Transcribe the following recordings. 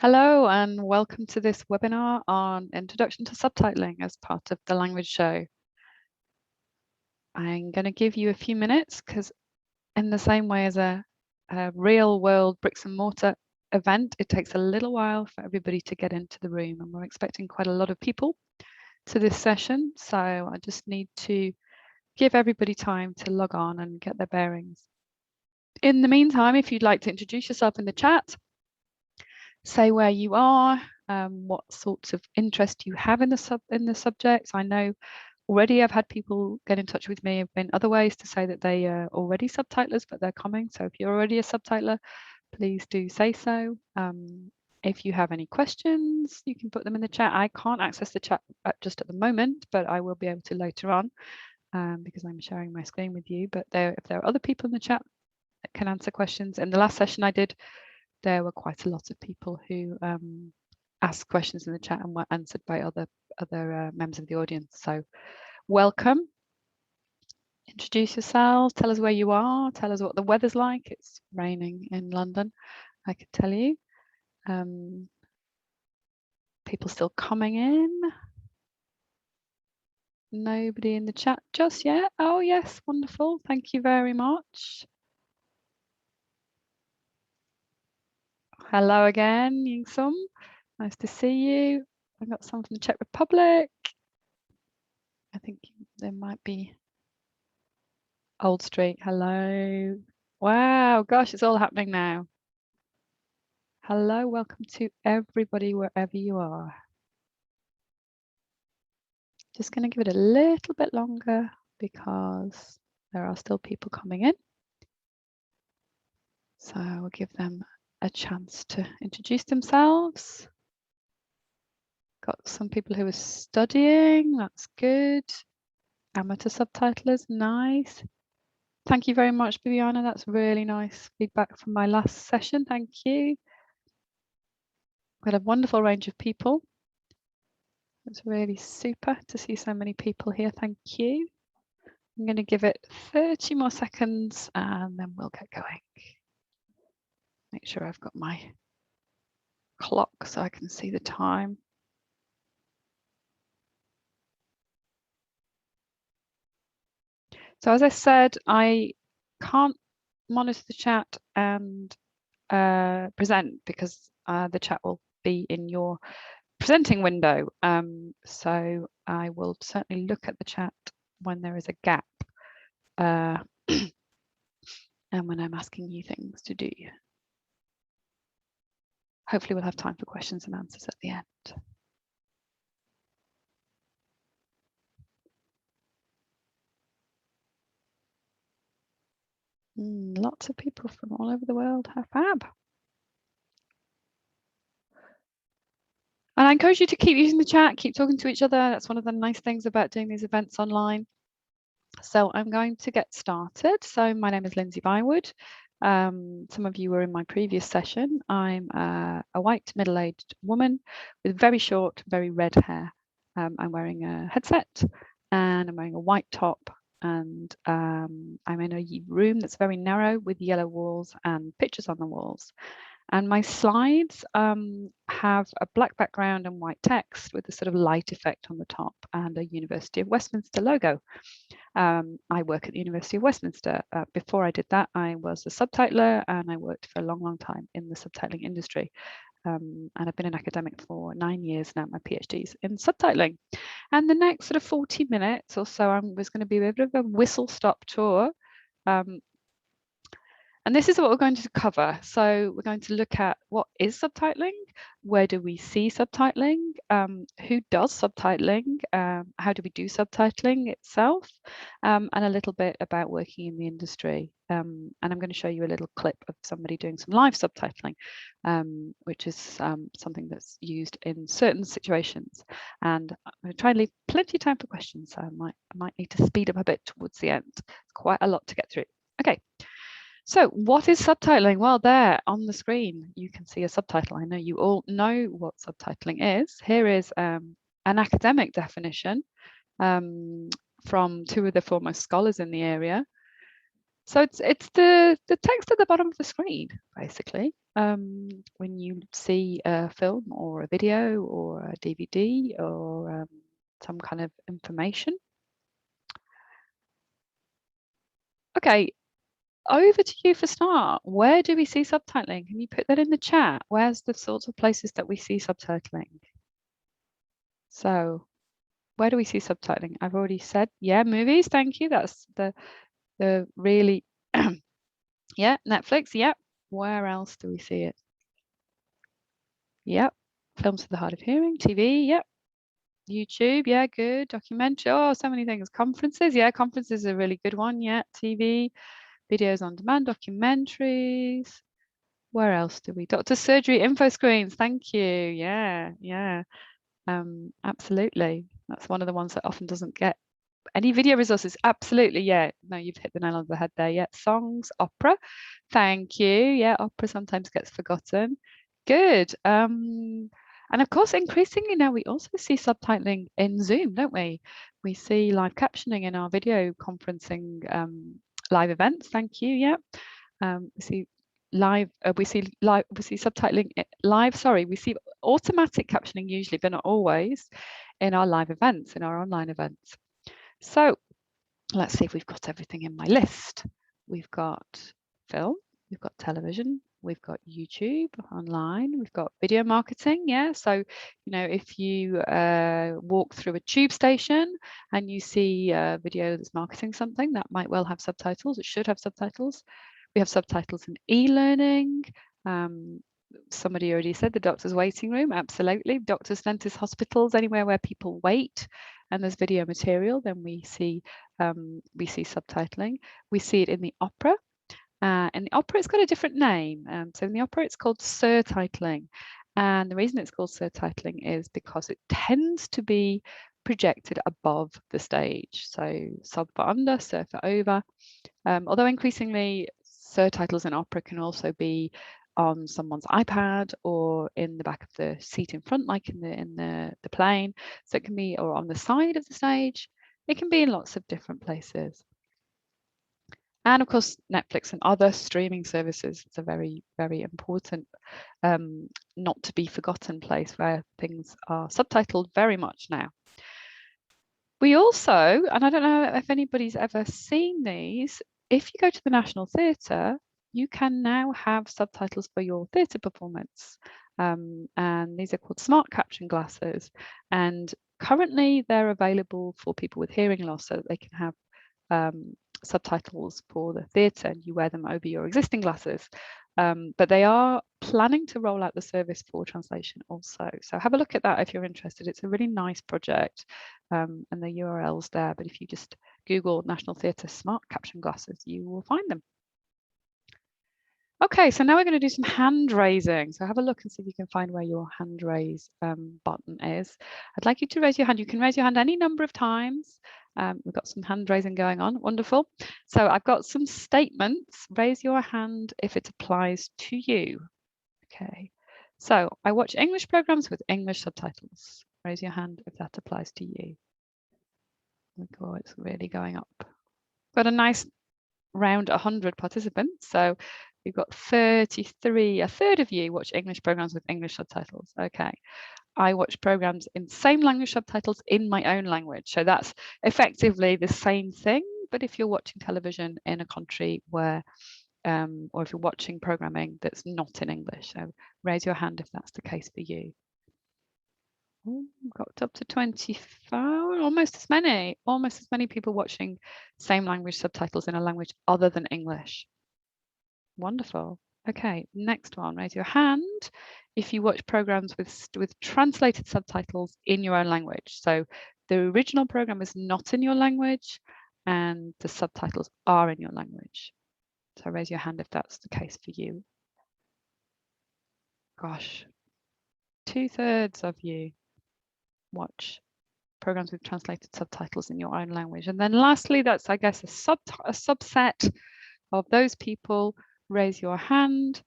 Hello and welcome to this webinar on Introduction to Subtitling as part of the Language Show. I'm going to give you a few minutes because in the same way as a real world bricks and mortar event, it takes a little while for everybody to get into the room, and we're expecting quite a lot of people to this session. So I just need to give everybody time to log on and get their bearings. In the meantime, if you'd like to introduce yourself in the chat, say where you are, what sorts of interest you have in the subject. I know already I've had people get in touch with me in other ways to say that they are already subtitlers, but they're coming. So if you're already a subtitler, please do say so. If you have any questions, you can put them in the chat. I can't access the chat just at the moment, but I will be able to later on because I'm sharing my screen with you. But if there are other people in the chat that can answer questions, in the last session I did, there were quite a lot of people who asked questions in the chat and were answered by other members of the audience. So welcome. Introduce yourselves, tell us where you are, tell us what the weather's like. It's raining in London, I can tell you. People still coming in. Nobody in the chat just yet. Oh yes, wonderful. Thank you very much. Hello again, Yingsum. Nice to see you. I've got some from the Czech Republic. I think there might be Old Street. Hello. Wow, gosh, it's all happening now. Hello, welcome to everybody wherever you are. Just going to give it a little bit longer because there are still people coming in. So we'll give them a chance to introduce themselves. Got some people who are studying, that's good. Amateur subtitlers, nice. Thank you very much, Bibiana, that's really nice feedback from my last session, thank you. Got a wonderful range of people. It's really super to see so many people here, thank you. I'm going to give it 30 more seconds and then we'll get going. Make sure I've got my clock so I can see the time. So as I said, I can't monitor the chat and present because the chat will be in your presenting window. So I will certainly look at the chat when there is a gap and when I'm asking you things to do. Hopefully we'll have time for questions and answers at the end. Lots of people from all over the world. How fab. And I encourage you to keep using the chat, keep talking to each other. That's one of the nice things about doing these events online. So I'm going to get started. So my name is Lindsay Bywood. Some of you were in my previous session. I'm a white middle-aged woman with very short, very red hair. I'm wearing a headset and I'm wearing a white top, and I'm in a room that's very narrow with yellow walls and pictures on the walls. And my slides have a black background and white text with a sort of light effect on the top and a University of Westminster logo. I work at the University of Westminster. Before I did that, I was a subtitler and I worked for a long, long time in the subtitling industry. And I've been an academic for 9 years now. My PhD's in subtitling. And the next sort of 40 minutes or so, was going to be a bit of a whistle-stop tour. And this is what we're going to cover. So we're going to look at what is subtitling, where do we see subtitling, who does subtitling, how do we do subtitling itself, and a little bit about working in the industry. And I'm going to show you a little clip of somebody doing some live subtitling, which is something that's used in certain situations. And I'm going to try and leave plenty of time for questions, so I might need to speed up a bit towards the end. It's quite a lot to get through. Okay. So what is subtitling? Well, there on the screen, you can see a subtitle. I know you all know what subtitling is. Here is an academic definition from two of the foremost scholars in the area. So it's the text at the bottom of the screen, basically. When you see a film or a video or a DVD or some kind of information. Okay, over to you for start. Where do we see subtitling? Can you put that in the chat? Where's the sorts of places that we see subtitling? So where do we see subtitling? I've already said, yeah, movies. Thank you. That's the really, yeah, Netflix. Yep. Where else do we see it? Yep. Films for the hard of hearing. TV. Yep. YouTube. Yeah, good. Documentary. Oh, so many things. Conferences. Yeah, conferences are a really good one. Yeah. TV. Videos on demand. Documentaries. Where else do we? Doctor surgery. Info screens. Thank you. Yeah. Yeah. Absolutely. That's one of the ones that often doesn't get any video resources. Absolutely. Yeah. No, you've hit the nail on the head there. Yeah. Songs, opera. Thank you. Yeah. Opera sometimes gets forgotten. Good. And of course, increasingly now we also see subtitling in Zoom, don't we? We see live captioning in our video conferencing live events. Thank you. Yeah. We see live. We see subtitling live. Sorry, we see automatic captioning usually, but not always, in our live events, in our online events. So let's see if we've got everything in my list. We've got film, we've got television, we've got YouTube online, we've got video marketing. Yeah, so you know, if you walk through a tube station and you see a video that's marketing something, that might well have subtitles. It should have subtitles. We have subtitles in e-learning. Somebody already said the doctor's waiting room. Absolutely. Doctors, dentists, hospitals, anywhere where people wait and there's video material, then we see subtitling. We see it in the opera. In the opera, it's got a different name. So in the opera, it's called surtitling. And the reason it's called surtitling is because it tends to be projected above the stage. So sub for under, sur for over. Although increasingly surtitles in opera can also be on someone's iPad or in the back of the seat in front, like in the plane. So it can be, or on the side of the stage. It can be in lots of different places. And of course, Netflix and other streaming services. It's a very, very important, not to be forgotten place where things are subtitled very much now. We also, and I don't know if anybody's ever seen these, if you go to the National Theatre, you can now have subtitles for your theatre performance. And these are called smart caption glasses. And currently they're available for people with hearing loss so that they can have subtitles for the theatre and you wear them over your existing glasses. But they are planning to roll out the service for translation also. So have a look at that if you're interested. It's a really nice project and the URL's there. But if you just Google National Theatre Smart Caption Glasses, you will find them. Okay, so now we're going to do some hand raising. So have a look and see if you can find where your hand raise button is. I'd like you to raise your hand. You can raise your hand any number of times. We've got some hand raising going on. Wonderful. So I've got some statements. Raise your hand if it applies to you. Okay. So I watch English programs with English subtitles. Raise your hand if that applies to you. Oh, it's really going up. Got a nice round 100 participants. So we've got 33, a third of you watch English programs with English subtitles. Okay. I watch programs in same language subtitles in my own language. So that's effectively the same thing. But if you're watching television in a country where, or if you're watching programming that's not in English, so raise your hand if that's the case for you. Oh, got up to 24, almost as many people watching same language subtitles in a language other than English. Wonderful. Okay, next one, raise your hand if you watch programs with translated subtitles in your own language. So the original program is not in your language and the subtitles are in your language. So raise your hand if that's the case for you. Gosh, 2/3 of you watch programs with translated subtitles in your own language. And then lastly, that's, I guess, a subset of those people. Raise your hand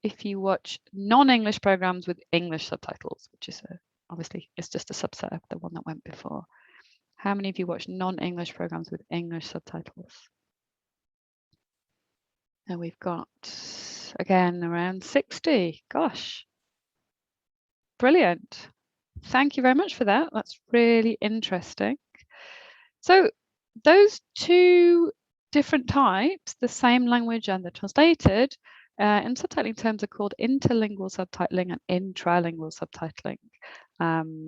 if you watch non-English programs with English subtitles, which is obviously it's just a subset of the one that went before. How many of you watch non-English programs with English subtitles? And we've got, again, around 60. Gosh, brilliant. Thank you very much for that. That's really interesting. So those two different types, the same language and the translated, in subtitling terms are called interlingual subtitling and intralingual subtitling.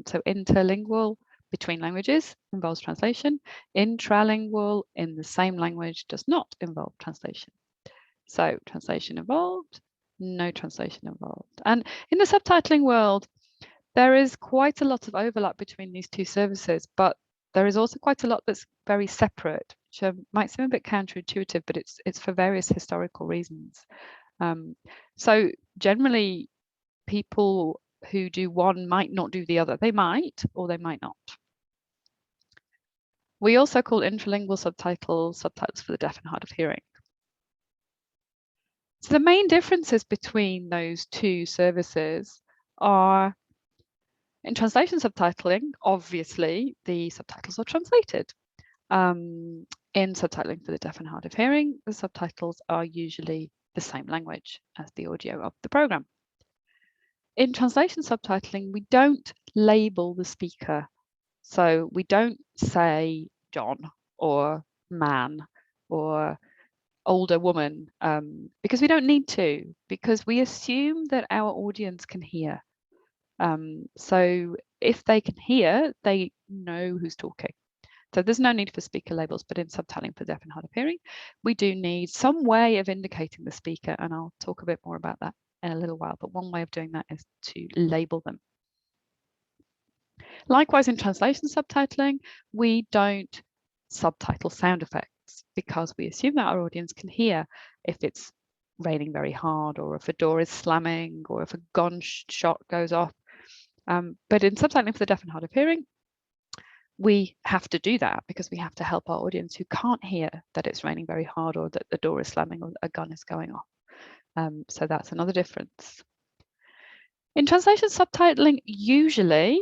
So interlingual, between languages, involves translation. Intralingual, in the same language, does not involve translation. So translation involved, no translation involved. And in the subtitling world, there is quite a lot of overlap between these two services, but there is also quite a lot that's very separate, which might seem a bit counterintuitive, but it's for various historical reasons. So generally, people who do one might not do the other. They might, or they might not. We also call interlingual subtitles subtitles for the deaf and hard of hearing. So the main differences between those two services are, in translation subtitling, obviously, the subtitles are translated. In subtitling for the deaf and hard of hearing, the subtitles are usually the same language as the audio of the program. In translation subtitling, we don't label the speaker. So we don't say John or man or older woman, because we don't need to, because we assume that our audience can hear. So if they can hear, they know who's talking. So there's no need for speaker labels, but in subtitling for deaf and hard of hearing, we do need some way of indicating the speaker, and I'll talk a bit more about that in a little while, but one way of doing that is to label them. Likewise, in translation subtitling, we don't subtitle sound effects because we assume that our audience can hear if it's raining very hard, or if a door is slamming, or if a gun shot goes off. But in subtitling for the deaf and hard of hearing, we have to do that because we have to help our audience who can't hear that it's raining very hard, or that the door is slamming, or a gun is going off. So that's another difference. In translation subtitling, usually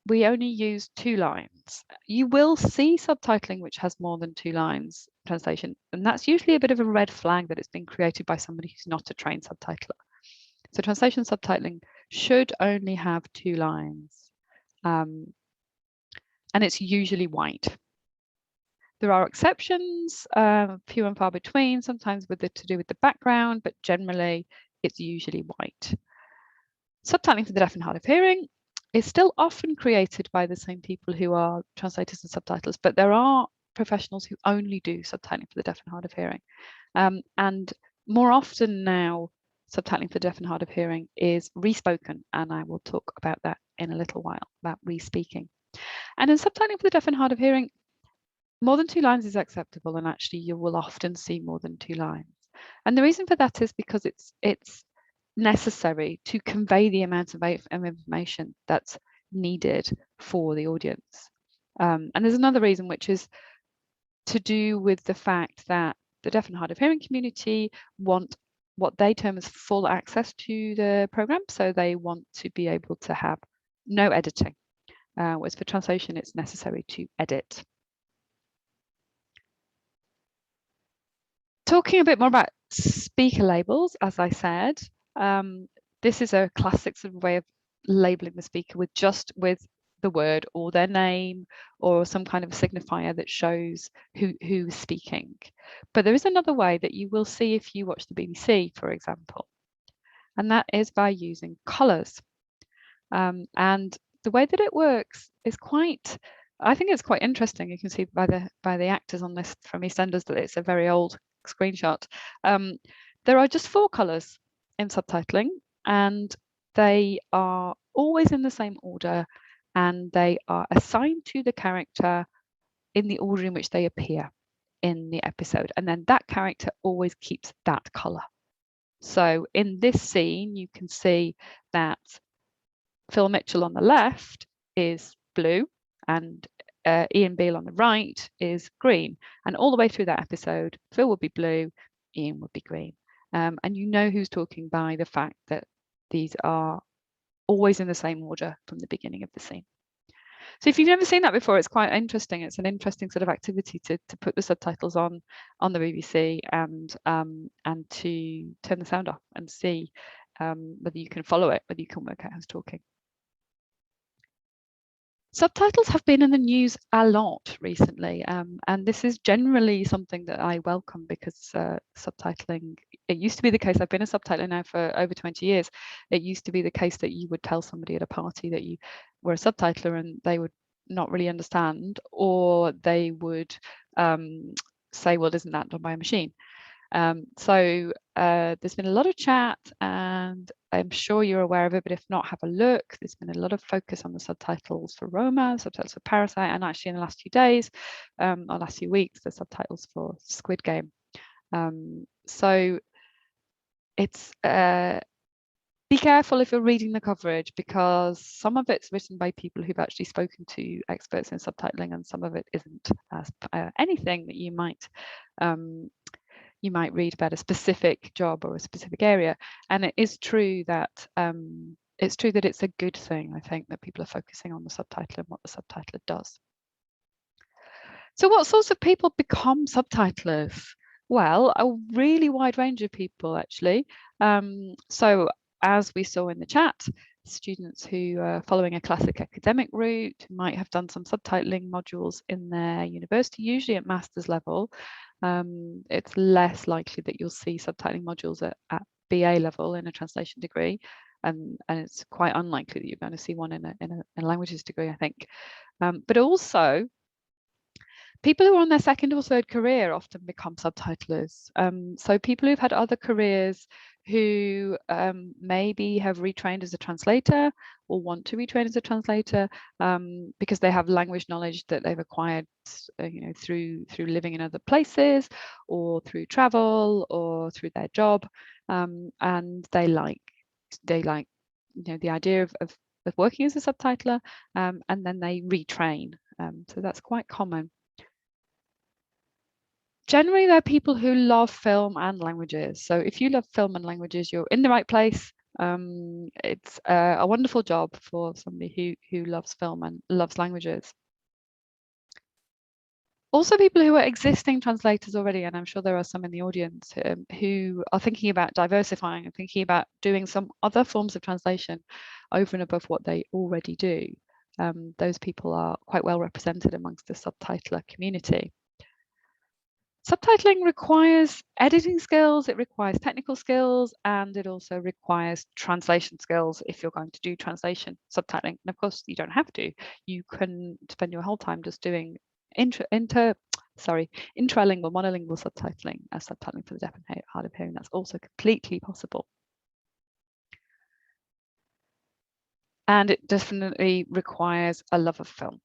we only use 2 lines. You will see subtitling which has more than 2 lines translation, and that's usually a bit of a red flag that it's been created by somebody who's not a trained subtitler. So translation subtitling should only have 2 lines, and it's usually white. There are exceptions, few and far between, sometimes to do with the background, but generally it's usually white. Subtitling for the deaf and hard of hearing is still often created by the same people who are translators and subtitlers, but there are professionals who only do subtitling for the deaf and hard of hearing. And more often now, subtitling for deaf and hard of hearing is respoken, and I will talk about that in a little while, about respeaking. And in subtitling for the deaf and hard of hearing, more than 2 lines is acceptable, and actually you will often see more than 2 lines. And the reason for that is because it's necessary to convey the amount of information that's needed for the audience. And there's another reason, which is to do with the fact that the deaf and hard of hearing community want what they term as full access to the program. So they want to be able to have no editing, whereas for translation, it's necessary to edit. Talking a bit more about speaker labels, as I said, this is a classic sort of way of labeling the speaker with the word or their name or some kind of signifier that shows who's speaking. But there is another way that you will see if you watch the BBC, for example, and that is by using colours. And the way that it works is I think it's quite interesting. You can see by the actors on this from EastEnders that it's a very old screenshot. There are just 4 colours in subtitling, and they are always in the same order, and they are assigned to the character in the order in which they appear in the episode, and then that character always keeps that colour. So in this scene, you can see that Phil Mitchell on the left is blue, and Ian Beale on the right is green. And all the way through that episode, Phil would be blue, Ian would be green. And you know who's talking by the fact that these are always in the same order from the beginning of the scene. So if you've never seen that before, it's quite interesting. It's an interesting sort of activity to put the subtitles on the BBC and to turn the sound off and see whether you can follow it, whether you can work out who's talking. Subtitles have been in the news a lot recently, and this is generally something that I welcome because subtitling, it used to be the case, I've been a subtitler now for over 20 years, it used to be the case that you would tell somebody at a party that you were a subtitler and they would not really understand, or they would say, well, isn't that done by a machine? So there's been a lot of chat, and I'm sure you're aware of it, but if not, have a look. There's been a lot of focus on the subtitles for Roma, subtitles for Parasite, and actually in the last few days, or last few weeks, the subtitles for Squid Game. So it's be careful if you're reading the coverage, because some of it's written by people who've actually spoken to experts in subtitling, and some of it isn't anything that you might read about a specific job or a specific area. And it is true that it's a good thing, I think, that people are focusing on the subtitle and what the subtitler does. So what sorts of people become subtitlers? Well, a really wide range of people, actually. So as we saw in the chat, students who are following a classic academic route might have done some subtitling modules in their university, usually at master's level. It's less likely that you'll see subtitling modules at BA level in a translation degree, and it's quite unlikely that you're going to see one in a languages degree, I think. But also, people who are on their second or third career often become subtitlers. So people who've had other careers who maybe have retrained as a translator or want to retrain as a translator because they have language knowledge that they've acquired through living in other places or through travel or through their job, and they like the idea of working as a subtitler, and then they retrain. So that's quite common. Generally, there are people who love film and languages. So if you love film and languages, you're in the right place. It's a wonderful job for somebody who loves film and loves languages. Also, people who are existing translators already, and I'm sure there are some in the audience who are thinking about diversifying and thinking about doing some other forms of translation over and above what they already do. Those people are quite well represented amongst the subtitler community. Subtitling requires editing skills, it requires technical skills, and it also requires translation skills if you're going to do translation subtitling. And of course, you don't have to. You can spend your whole time just doing intralingual, monolingual subtitling, subtitling for the deaf and hard of hearing. That's also completely possible. And it definitely requires a love of film.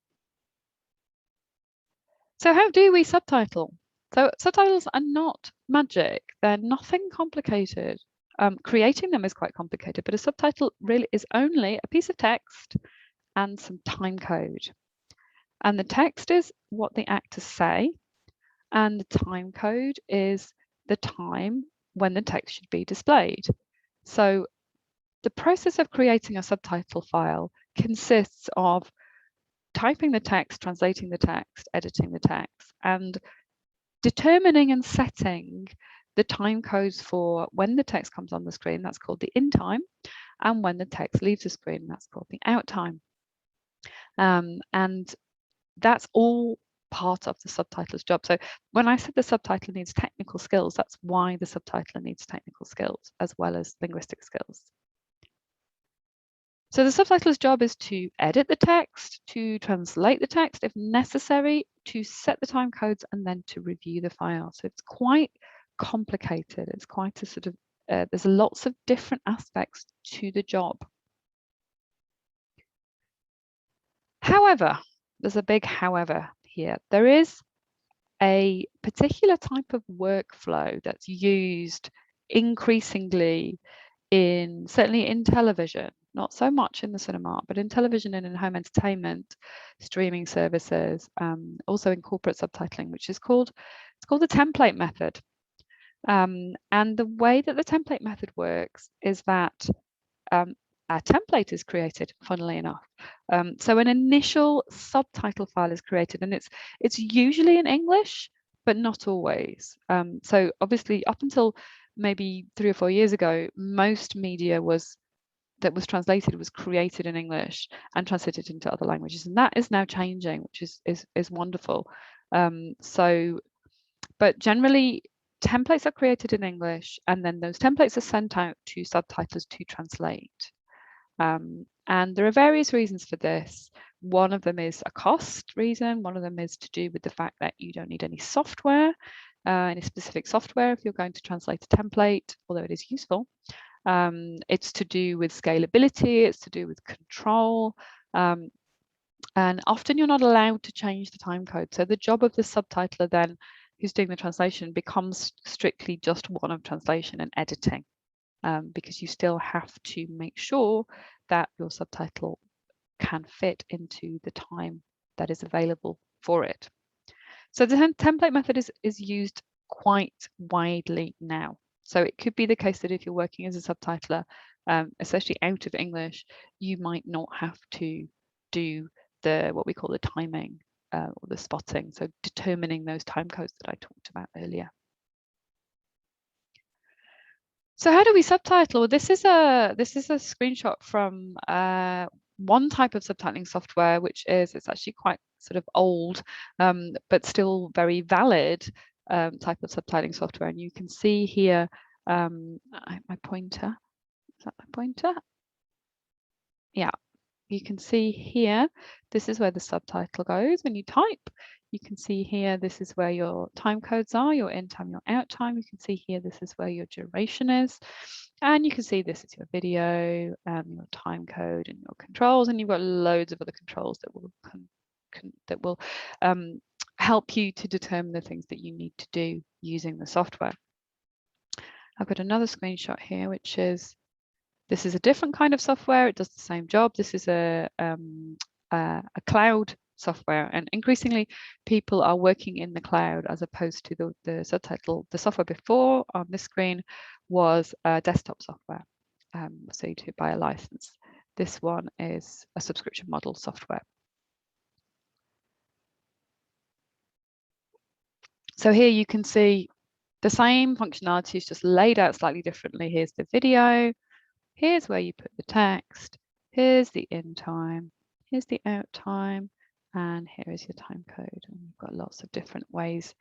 So how do we subtitle? So subtitles are not magic. They're nothing complicated. Creating them is quite complicated, but a subtitle really is only a piece of text and some time code. And the text is what the actors say, and the time code is the time when the text should be displayed. So the process of creating a subtitle file consists of typing the text, translating the text, editing the text, and determining and setting the time codes for when the text comes on the screen, that's called the in time, and when the text leaves the screen, that's called the out time. And that's all part of the subtitler's job. So when I said the subtitler needs technical skills, that's why the subtitler needs technical skills as well as linguistic skills. So the subtitler's job is to edit the text, to translate the text if necessary, to set the time codes, and then to review the file. So it's quite complicated. It's quite a sort of, there's lots of different aspects to the job. However, there's a big however here. There is a particular type of workflow that's used increasingly certainly in television, not so much in the cinema, but in television and in home entertainment, streaming services, also in corporate subtitling, which is called the template method. And the way that the template method works is that a template is created, funnily enough. So an initial subtitle file is created, and it's usually in English, but not always. So obviously, up until maybe 3 or 4 years ago, most media that was translated was created in English and translated into other languages, and that is now changing, which is wonderful. But generally, templates are created in English, and then those templates are sent out to subtitlers to translate. And there are various reasons for this. One of them is a cost reason. One of them is to do with the fact that you don't need any software, any specific software if you're going to translate a template, although it is useful. It's to do with scalability, it's to do with control. And often you're not allowed to change the timecode. So the job of the subtitler then, who's doing the translation, becomes strictly just one of translation and editing, because you still have to make sure that your subtitle can fit into the time that is available for it. So the template method is used quite widely now. So it could be the case that if you're working as a subtitler, especially out of English, you might not have to do what we call the timing or the spotting, so determining those time codes that I talked about earlier. So how do we subtitle? Well, this is a screenshot from one type of subtitling software, which it's actually quite sort of old, but still very valid type of subtitling software. And you can see here my pointer. Is that my pointer? Yeah. You can see here, this is where the subtitle goes when you type. You can see here, this is where your time codes are, your in time, your out time. You can see here, this is where your duration is. And you can see this is your video, your time code and your controls. And you've got loads of other controls that will help you to determine the things that you need to do using the software. I've got another screenshot here, which is, this is a different kind of software. It does the same job. This is a cloud software, and increasingly people are working in the cloud as opposed to the subtitle. The software before on this screen was desktop software, so you do buy a license. This one is a subscription model software. So here you can see the same functionality is just laid out slightly differently. Here's the video. Here's where you put the text, here's the in time, here's the out time, and here is your time code. And you've got lots of different ways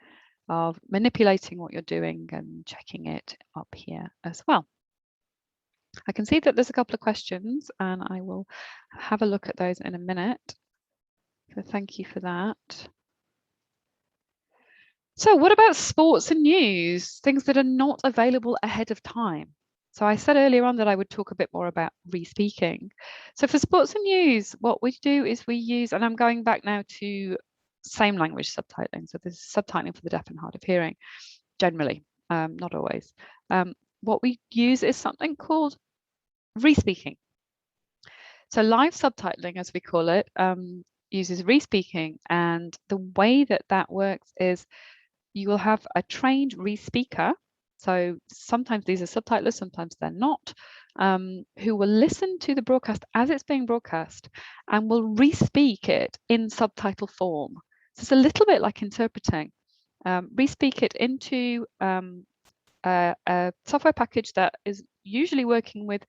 of manipulating what you're doing and checking it up here as well. I can see that there's a couple of questions, and I will have a look at those in a minute. So thank you for that. So what about sports and news, things that are not available ahead of time? So I said earlier on that I would talk a bit more about respeaking. So for sports and news, what we do is we use, and I'm going back now to same language subtitling. So this is subtitling for the deaf and hard of hearing, generally, not always. What we use is something called respeaking. So live subtitling, as we call it, uses respeaking. And the way that that works is you will have a trained respeaker. So sometimes these are subtitlers, sometimes they're not, who will listen to the broadcast as it's being broadcast and will respeak it in subtitle form. So it's a little bit like interpreting. Respeak it into a software package that is usually working with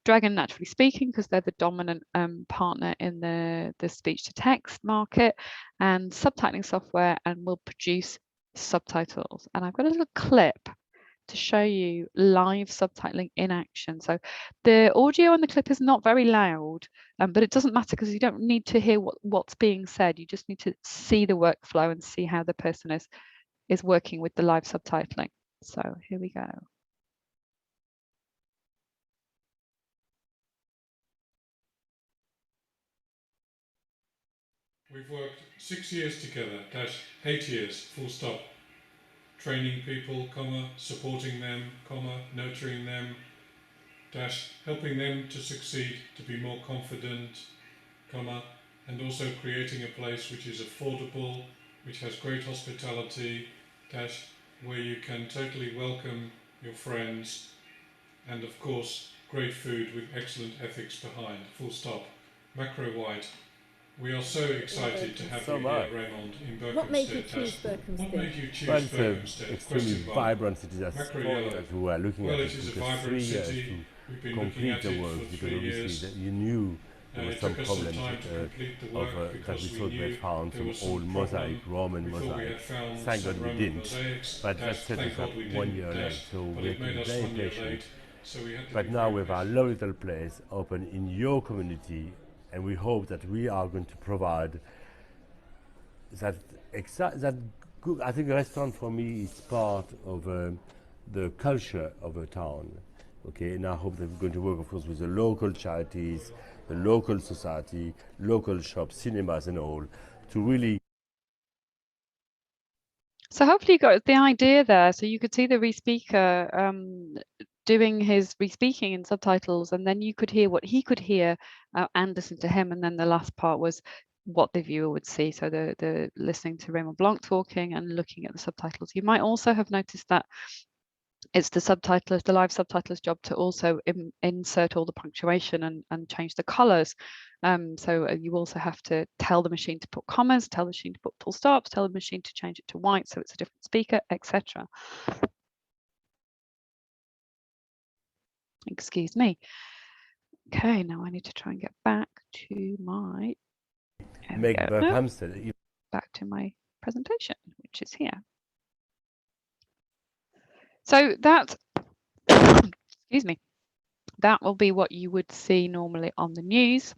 Dragon Naturally Speaking, because they're the dominant partner in the speech to text market, and subtitling software, and will produce subtitles. And I've got a little clip to show you live subtitling in action. So the audio on the clip is not very loud, but it doesn't matter because you don't need to hear what's being said. You just need to see the workflow and see how the person is working with the live subtitling. So here we go. We've worked 6 years together, 8 years, full stop. Training people, supporting them, nurturing them, helping them to succeed, to be more confident, and also creating a place which is affordable, which has great hospitality, where you can totally welcome your friends, and of course great food with excellent ethics behind, full stop. Macro white. We are so excited to have you here, Raymond, in Berkhamsted. What made you choose Berkhamsted? What made you choose Well, it's an Berkhamsted? extremely vibrant city. That's Macro funny yellow. that we were looking Well, at it it. is a It took us 3 vibrant years city. We've been to looking complete at the it work for because 3 obviously years. that you knew there were It some took us some problems time to complete the work that we because we thought we had knew found there some was some old mosaic, Roman we thought we mosaic. had found Thank some God we Roman didn't. mosaics. But that set Thank us God up we 1 didn't, year late, so but we it had to made be us very 1 year patient. late. So we had to But be now very we have our patient. lovely little place open in your community, and we hope that we are going to provide that good. I think a restaurant for me is part of the culture of a town. Okay, and I hope that we're going to work, of course, with the local charities, the local society, local shops, cinemas, and all, to really. So hopefully you got the idea there. So you could see the Respeaker doing his respeaking in subtitles, and then you could hear what he could hear and listen to him. And then the last part was what the viewer would see. So the listening to Raymond Blanc talking and looking at the subtitles. You might also have noticed that it's the subtitlers, the live subtitlers' job to also insert all the punctuation and change the colors. So you also have to tell the machine to put commas, tell the machine to put full stops, tell the machine to change it to white so it's a different speaker, etc. Excuse me. Okay, now I need to try and get back to my Make Berkhamsted. Back to my presentation, which is here. So that, excuse me, that will be what you would see normally on the news.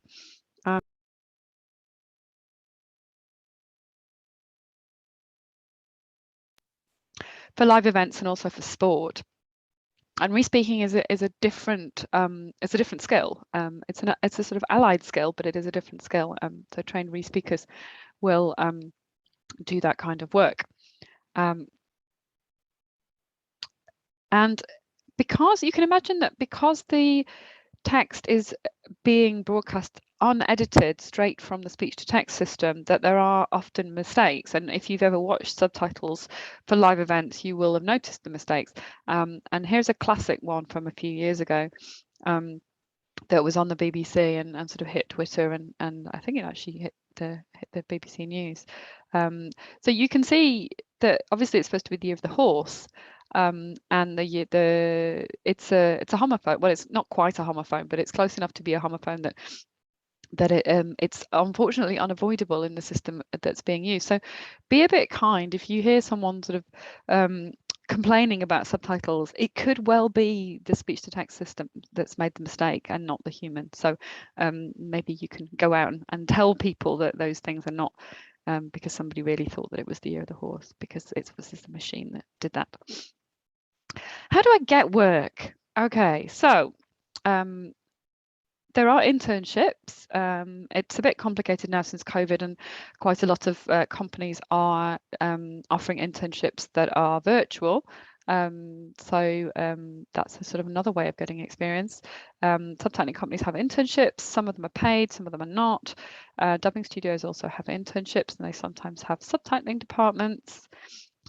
For live events and also for sport. And respeaking is a different skill. It's a sort of allied skill, but it is a different skill. So trained respeakers will do that kind of work. And because you can imagine that because the text is being broadcast unedited straight from the speech to text system, that there are often mistakes. And if you've ever watched subtitles for live events, you will have noticed the mistakes. And here's a classic one from a few years ago that was on the BBC and sort of hit Twitter, and I think it actually hit the BBC News. So you can see that obviously it's supposed to be the year of the horse. And it's a homophone. Well, it's not quite a homophone, but it's close enough to be a homophone that it's unfortunately unavoidable in the system that's being used. So be a bit kind if you hear someone sort of complaining about subtitles. It could well be the speech to text system that's made the mistake and not the human. So maybe you can go out and tell people that those things are not because somebody really thought that it was the year of the horse, because it was just the machine that did that. How do I get work? Okay, so there are internships. It's a bit complicated now since COVID, and quite a lot of companies are offering internships that are virtual. So that's a sort of another way of getting experience. Subtitling companies have internships. Some of them are paid, some of them are not. Dubbing studios also have internships, and they sometimes have subtitling departments.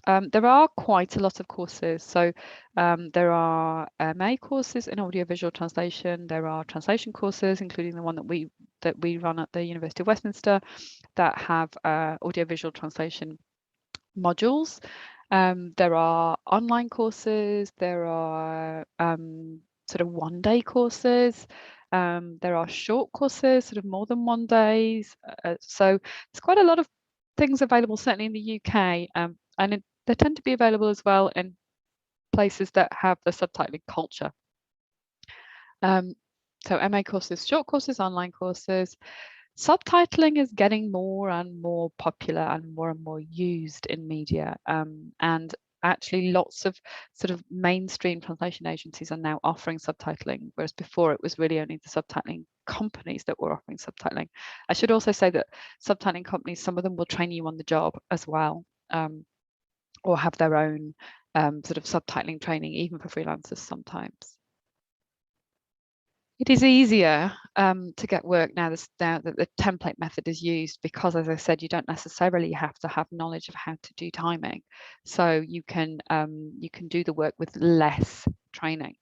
There are quite a lot of courses. So there are MA courses in audiovisual translation. There are translation courses, including the one that we run at the University of Westminster, that have audiovisual translation modules. There are online courses. There are sort of one-day courses. There are short courses, sort of more than 1 day. So there's quite a lot of things available, certainly in the UK, and they tend to be available as well in places that have the subtitling culture. So MA courses, short courses, online courses. Subtitling is getting more and more popular and more used in media. And actually lots of sort of mainstream translation agencies are now offering subtitling, whereas before it was really only the subtitling companies that were offering subtitling. I should also say that subtitling companies, some of them will train you on the job as well. Or have their own sort of subtitling training, even for freelancers sometimes. It is easier to get work now that the template method is used, because, as I said, you don't necessarily have to have knowledge of how to do timing. So you can do the work with less training.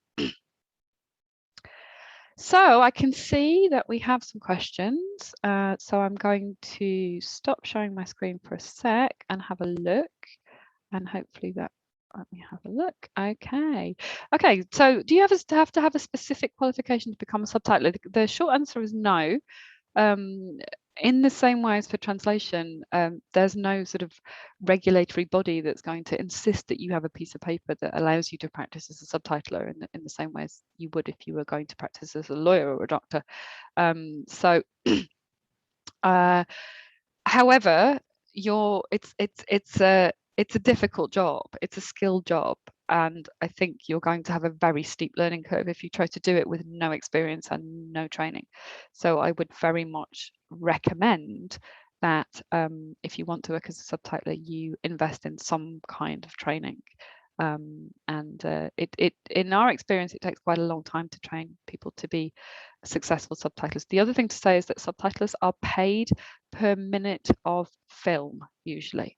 So I can see that we have some questions. So I'm going to stop sharing my screen for a sec and have a look, and hopefully that, let me have a look. Okay. Okay, so do you have to have a specific qualification to become a subtitler? The short answer is no. In the same way as for translation, there's no sort of regulatory body that's going to insist that you have a piece of paper that allows you to practice as a subtitler in the same way as you would if you were going to practice as a lawyer or a doctor. However, it's a difficult job. It's a skilled job, and I think you're going to have a very steep learning curve if you try to do it with no experience and no training. So I would very much recommend that if you want to work as a subtitler, you invest in some kind of training. In our experience, it takes quite a long time to train people to be successful subtitlers. The other thing to say is that subtitlers are paid per minute of film usually.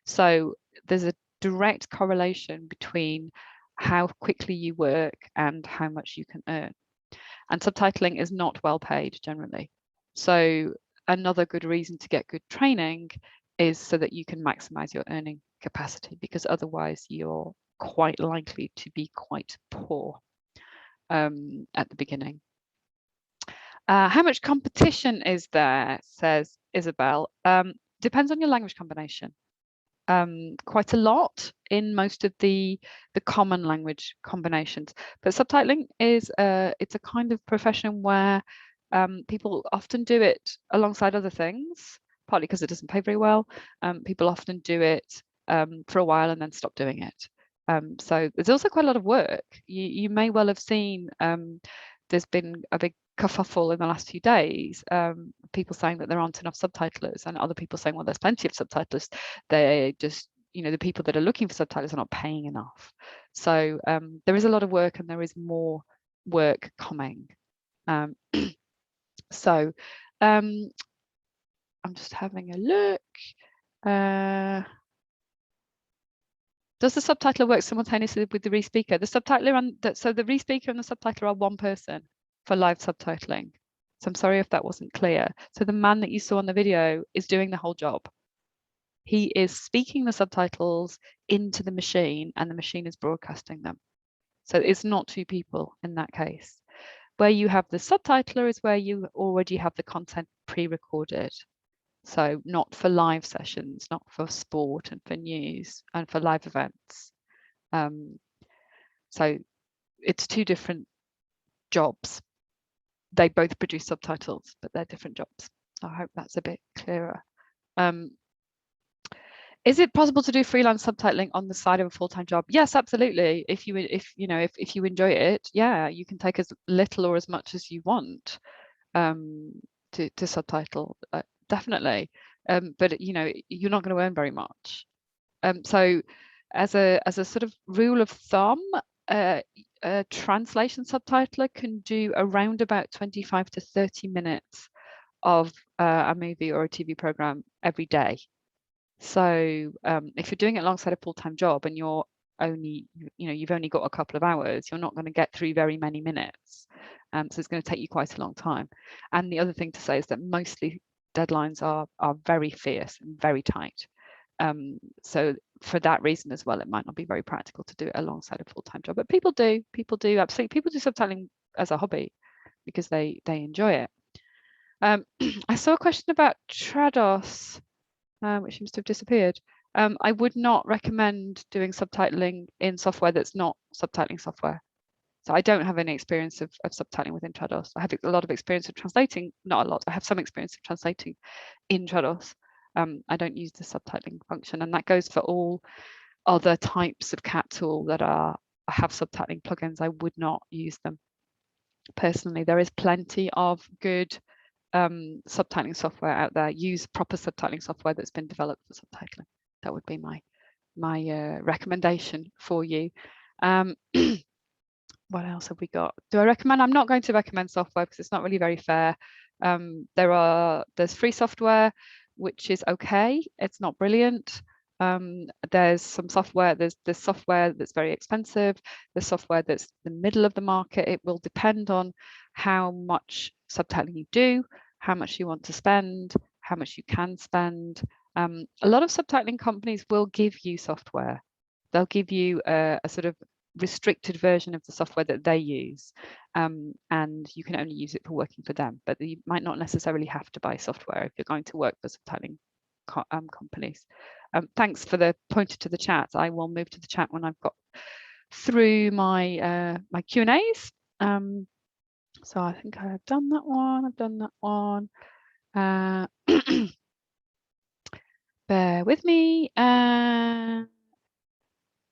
So there's a direct correlation between how quickly you work and how much you can earn. And subtitling is not well paid generally. So another good reason to get good training is so that you can maximize your earning capacity, because otherwise you're quite likely to be quite poor at the beginning. How much competition is there, says Isabelle. Depends on your language combination. Quite a lot in most of the common language combinations. But subtitling is it's a kind of profession where people often do it alongside other things, partly because it doesn't pay very well. People often do it for a while and then stop doing it. So there's also quite a lot of work. You may well have seen there's been a big kerfuffle in the last few days, people saying that there aren't enough subtitlers, and other people saying, well, there's plenty of subtitlers. They just, the people that are looking for subtitlers are not paying enough. So there is a lot of work, and there is more work coming. So I'm just having a look. Does the subtitler work simultaneously with the Respeaker? The subtitler so the Respeaker and the subtitler are one person for live subtitling. So I'm sorry if that wasn't clear. So the man that you saw on the video is doing the whole job. He is speaking the subtitles into the machine, and the machine is broadcasting them. So it's not two people in that case. Where you have the subtitler is where you already have the content pre-recorded. So not for live sessions, not for sport and for news and for live events. So it's two different jobs. They both produce subtitles, but they're different jobs. I hope that's a bit clearer. Is it possible to do freelance subtitling on the side of a full-time job? Yes, absolutely. If you enjoy it, yeah, you can take as little or as much as you want to subtitle. Definitely. But you're not going to earn very much. So as a sort of rule of thumb, a translation subtitler can do around about 25 to 30 minutes of a movie or a TV program every day. So if you're doing it alongside a full-time job and you're only, you've only got a couple of hours, you're not going to get through very many minutes. So it's going to take you quite a long time. And the other thing to say is that mostly deadlines are very fierce and very tight. So for that reason as well, it might not be very practical to do it alongside a full-time job. But people do absolutely. People do subtitling as a hobby because they enjoy it. I saw a question about Trados, which seems to have disappeared. I would not recommend doing subtitling in software that's not subtitling software. So I don't have any experience of subtitling within Trados. I have a lot of experience of translating, not a lot. I have some experience of translating in Trados. I don't use the subtitling function, and that goes for all other types of CAT tool that have subtitling plugins. I would not use them personally. There is plenty of good subtitling software out there. Use proper subtitling software that's been developed for subtitling. That would be my recommendation for you. What else have we got? Do I recommend? I'm not going to recommend software because it's not really very fair. There's free software, which is okay. It's not brilliant. There's some software, there's software that's very expensive, there's software that's the middle of the market. It will depend on how much subtitling you do, how much you want to spend, how much you can spend. A lot of subtitling companies will give you software. They'll give you a sort of restricted version of the software that they use, and you can only use it for working for them, but you might not necessarily have to buy software if you're going to work for subtitling companies. Thanks for the pointer to the chat. I will move to the chat when I've got through my my Q&As. So I think I've done that one. I've done that one. Bear with me.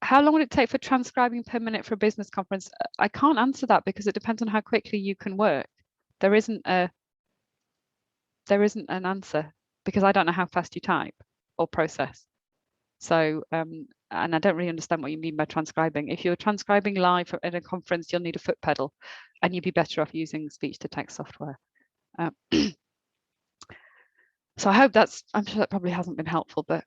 How long would it take for transcribing per minute for a business conference? I can't answer that because it depends on how quickly you can work. There isn't an answer because I don't know how fast you type or process. So, and I don't really understand what you mean by transcribing. If you're transcribing live at a conference, you'll need a foot pedal, and you'd be better off using speech-to-text software. So I hope I'm sure that probably hasn't been helpful, but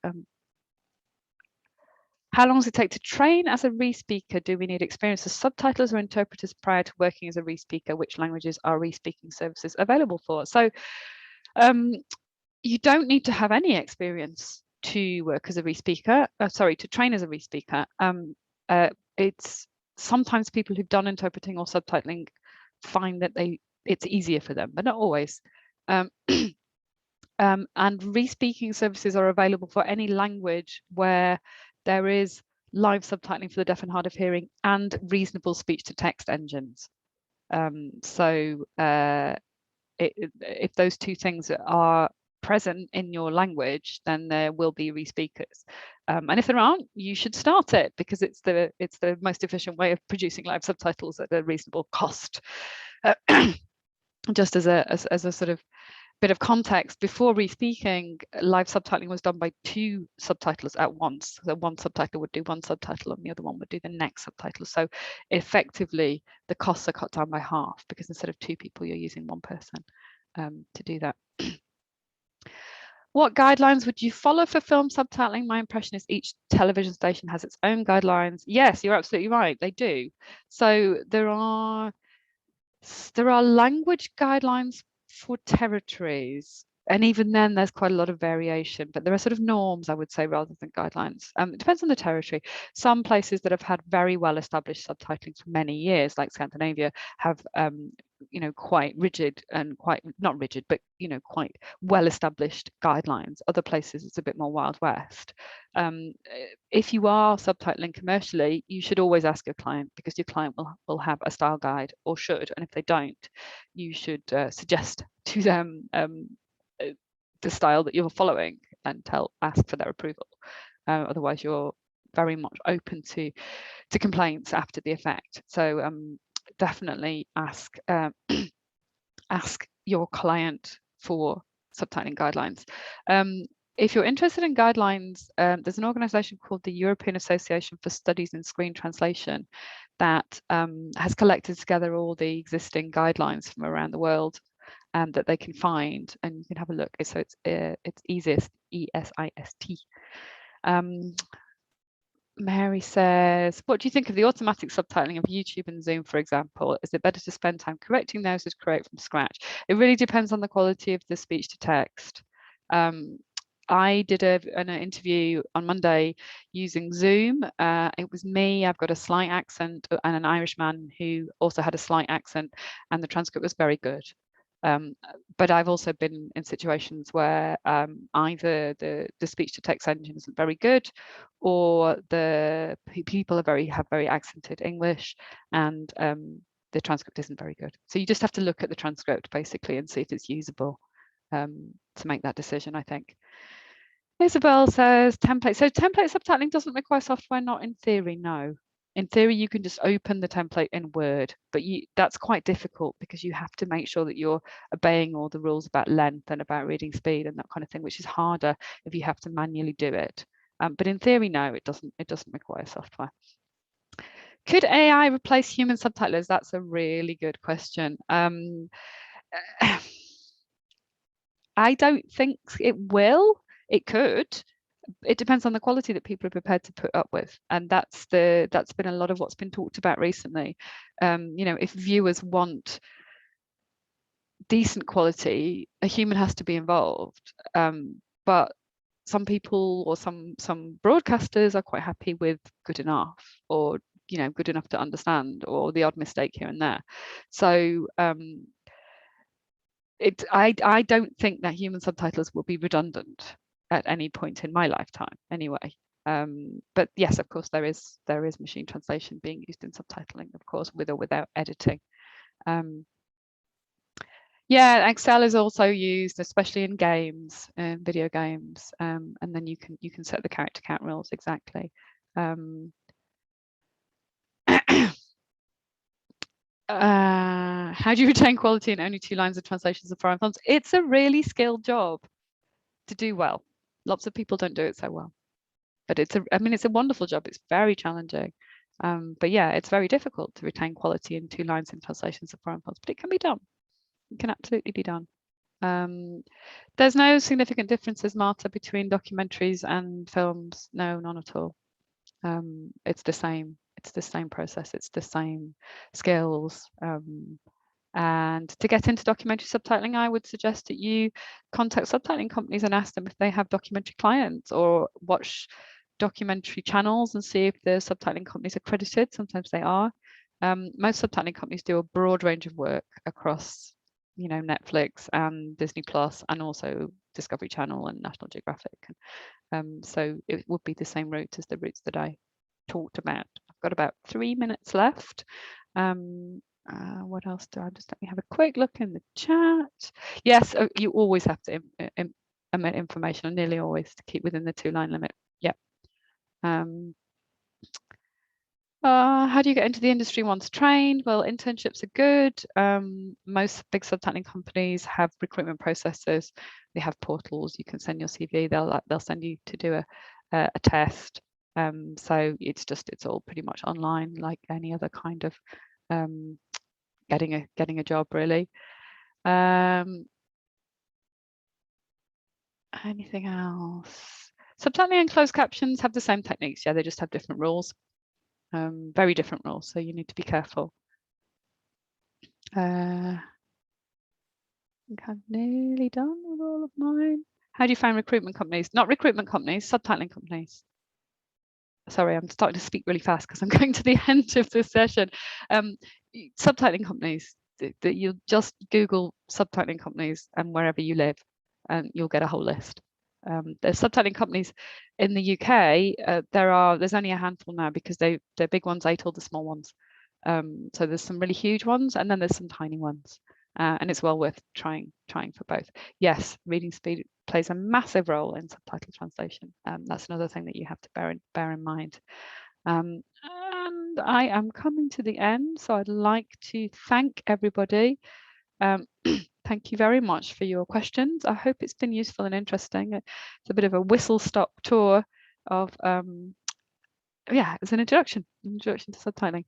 how long does it take to train as a respeaker? Do we need experience as subtitlers or interpreters prior to working as a respeaker? Which languages are respeaking services available for? So you don't need to have any experience to work as a respeaker, to train as a respeaker. It's sometimes people who've done interpreting or subtitling find that it's easier for them, but not always. And respeaking services are available for any language where there is live subtitling for the deaf and hard of hearing and reasonable speech-to-text engines. If those two things are present in your language, then there will be respeakers. And if there aren't, you should start it because it's the most efficient way of producing live subtitles at a reasonable cost. Just as a sort of bit of context, before respeaking, live subtitling was done by 2 subtitlers at once. So one subtitler would do one subtitle and the other one would do the next subtitle. So effectively, the costs are cut down by half because instead of 2 people, you're using 1 person to do that. What guidelines would you follow for film subtitling? My impression is each television station has its own guidelines. Yes, you're absolutely right. They do. So there are language guidelines for territories, and even then there's quite a lot of variation, but there are sort of norms, I would say, rather than guidelines. It depends on the territory. Some places that have had very well established subtitling for many years, like Scandinavia, have quite rigid and quite not rigid, but quite well established guidelines. Other places it's a bit more Wild West. If you are subtitling commercially, you should always ask your client, because your client will have a style guide, or should, and if they don't, you should suggest to them the style that you're following and ask for their approval. Otherwise you're very much open to complaints after the effect. So definitely ask your client for subtitling guidelines. If you're interested in guidelines, there's an organization called the European Association for Studies in Screen Translation that has collected together all the existing guidelines from around the world that they can find, and you can have a look. So it's ESIST, ESIST. Mary says, what do you think of the automatic subtitling of YouTube and Zoom, for example? Is it better to spend time correcting those or create from scratch? It really depends on the quality of the speech to text. I did an interview on Monday using Zoom. It was me. I've got a slight accent, and an Irishman who also had a slight accent, and the transcript was very good. But I've also been in situations where either the speech to text engine isn't very good, or the people have very accented English, and the transcript isn't very good. So you just have to look at the transcript basically and see if it's usable to make that decision, I think. Isabelle says template. So template subtitling doesn't require software, not in theory, no. In theory, you can just open the template in Word, but that's quite difficult because you have to make sure that you're obeying all the rules about length and about reading speed and that kind of thing, which is harder if you have to manually do it. But in theory, no, it doesn't require software. Could AI replace human subtitlers? That's a really good question. I don't think it will. It could. It depends on the quality that people are prepared to put up with, and that's been a lot of what's been talked about recently. If viewers want decent quality, a human has to be involved. But some people or some broadcasters are quite happy with good enough, or good enough to understand, or the odd mistake here and there. So I don't think that human subtitlers will be redundant at any point in my lifetime anyway. But yes, of course, there is machine translation being used in subtitling, of course, with or without editing. Yeah, Excel is also used, especially in games, video games, and then you can set the character count rules exactly. How do you retain quality in only 2 lines of translations of foreign films? It's a really skilled job to do well. Lots of people don't do it so well, but it's a wonderful job. It's very challenging. But yeah, it's very difficult to retain quality in 2 lines in translations of foreign films, but it can be done. It can absolutely be done. There's no significant differences, Marta, between documentaries and films. No, none at all. It's the same. It's the same process. It's the same skills. And to get into documentary subtitling, I would suggest that you contact subtitling companies and ask them if they have documentary clients, or watch documentary channels and see if the subtitling companies are accredited. Sometimes they are. Most subtitling companies do a broad range of work across, Netflix and Disney Plus, and also Discovery Channel and National Geographic. So it would be the same route as the routes that I talked about. I've got about 3 minutes left. What else do I just let me have a quick look in the chat. Yes, you always have to omit information, or nearly always, to keep within the 2-line limit. Yeah. How do you get into the industry once trained? Well, internships are good. Most big subtitling companies have recruitment processes. They have portals. You can send your CV. They'll send you to do a test. So it's all pretty much online, like any other kind of getting a job, really. Anything else? Subtitling and closed captions have the same techniques. Yeah, they just have different rules. Very different rules, so you need to be careful. I think I'm nearly done with all of mine. How do you find recruitment companies? Not recruitment companies, subtitling companies. Sorry, I'm starting to speak really fast because I'm going to the end of this session. Subtitling companies, that you'll just Google subtitling companies and wherever you live, and you'll get a whole list. There's subtitling companies in the UK. There's only a handful now, because they're big ones ate all the small ones. So there's some really huge ones, and then there's some tiny ones, and it's well worth trying for both. Yes, reading speed plays a massive role in subtitle translation. That's another thing that you have to bear in mind. And I am coming to the end, so I'd like to thank everybody. Thank you very much for your questions. I hope it's been useful and interesting. It's a bit of a whistle-stop tour of it's an introduction to subtitling.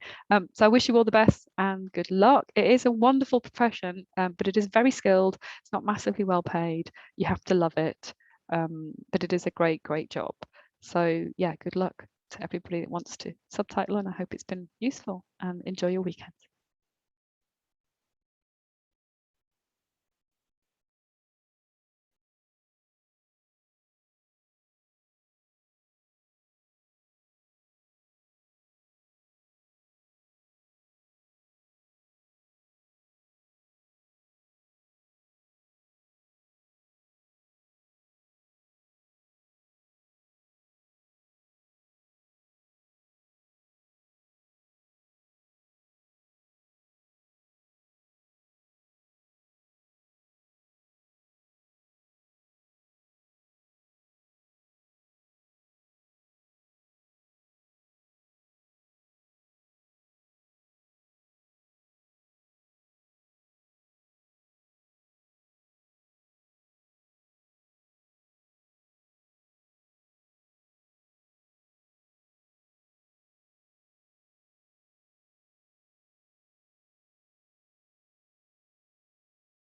So I wish you all the best and good luck. It is a wonderful profession, but it is very skilled. It's not massively well paid. You have to love it, but it is a great job. So yeah, good luck to everybody that wants to subtitle, and I hope it's been useful, and enjoy your weekend.